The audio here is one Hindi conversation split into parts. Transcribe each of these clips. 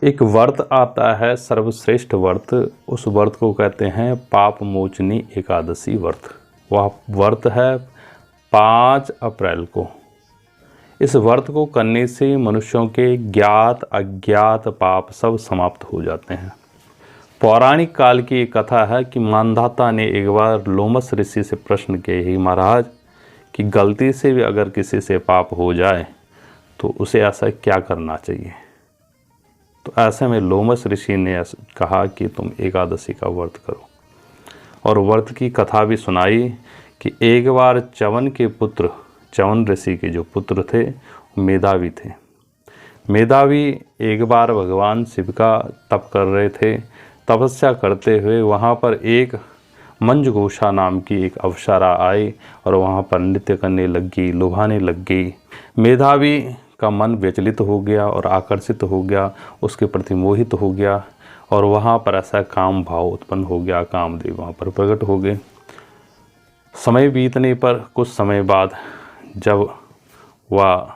एक व्रत आता है, सर्वश्रेष्ठ व्रत। उस व्रत को कहते हैं पाप मोचनी एकादशी व्रत। वह व्रत है 5 अप्रैल को। इस व्रत को करने से मनुष्यों के ज्ञात अज्ञात पाप सब समाप्त हो जाते हैं। पौराणिक काल की एक कथा है कि मानधाता ने एक बार लोमस ऋषि से प्रश्न किए, ही महाराज कि गलती से भी अगर किसी से पाप हो जाए तो उसे ऐसा क्या करना चाहिए। तो ऐसे में लोमस ऋषि ने कहा कि तुम एकादशी का व्रत करो, और व्रत की कथा भी सुनाई कि एक बार च्यवन के पुत्र, च्यवन ऋषि के जो पुत्र थे मेधावी थे। मेधावी एक बार भगवान शिव का तप कर रहे थे। तपस्या करते हुए वहाँ पर एक मंजुघोषा नाम की एक अप्सरा आई और वहाँ पर नृत्य करने लगी, लुभाने लग गई। मेधावी का मन विचलित हो गया और आकर्षित हो गया, उसके प्रति मोहित हो गया, और वहाँ पर ऐसा काम भाव उत्पन्न हो गया, कामदेव वहाँ पर प्रकट हो गए। समय बीतने पर कुछ समय बाद जब वह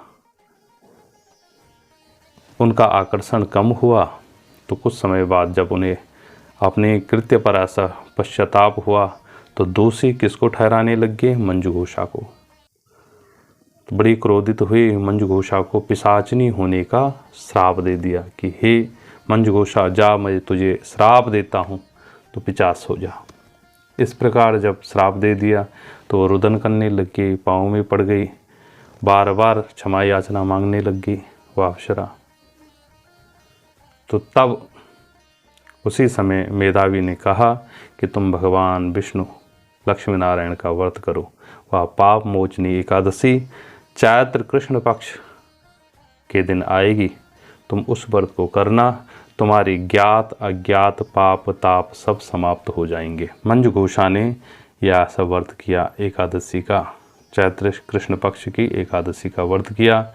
उनका आकर्षण कम हुआ तो कुछ समय बाद जब उन्हें अपने कृत्य पर ऐसा पश्चाताप हुआ तो दोषी किसको ठहराने लग गए, मंजुघोषा को। तो बड़ी क्रोधित हुई, मंजुघोषा को पिशाचनी होने का श्राप दे दिया कि हे मंजुघोषा, जा मैं तुझे श्राप देता हूँ, तो पिशाच हो जा। इस प्रकार जब श्राप दे दिया तो रुदन करने लग गई, पाँव में पड़ गई, बार बार क्षमा याचना मांगने लग गई वह अप्सरा। तो तब उसी समय मेधावी ने कहा कि तुम भगवान विष्णु लक्ष्मी नारायण का व्रत करो। वह पाप मोचनी एकादशी चैत्र कृष्ण पक्ष के दिन आएगी, तुम उस व्रत को करना, तुम्हारी ज्ञात अज्ञात पाप ताप सब समाप्त हो जाएंगे। मंजुघोषा ने यह ऐसा व्रत किया, एकादशी का, चैत्र कृष्ण पक्ष की एकादशी का व्रत किया,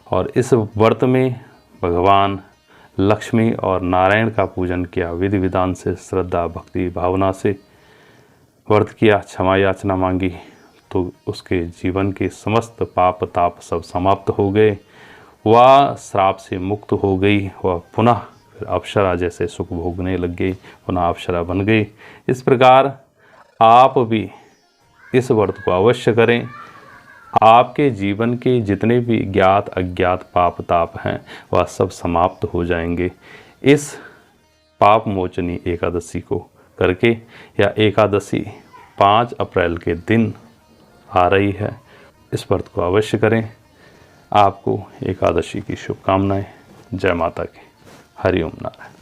और इस व्रत में भगवान लक्ष्मी और नारायण का पूजन किया, विधि विधान से, श्रद्धा भक्ति भावना से व्रत किया, क्षमा याचना मांगी, तो उसके जीवन के समस्त पाप ताप सब समाप्त हो गए। वह श्राप से मुक्त हो गई, वह पुनः फिर अप्सरा जैसे सुख भोगने लग गई, पुनः अप्सरा बन गई। इस प्रकार आप भी इस व्रत को अवश्य करें। आपके जीवन के जितने भी ज्ञात अज्ञात पाप ताप हैं वह सब समाप्त हो जाएंगे इस पाप मोचनी एकादशी को करके। या एकादशी 5 अप्रैल के दिन आ रही है, इस व्रत को अवश्य करें। आपको एकादशी की शुभकामनाएं। जय माता की। हरि ओम नारायण।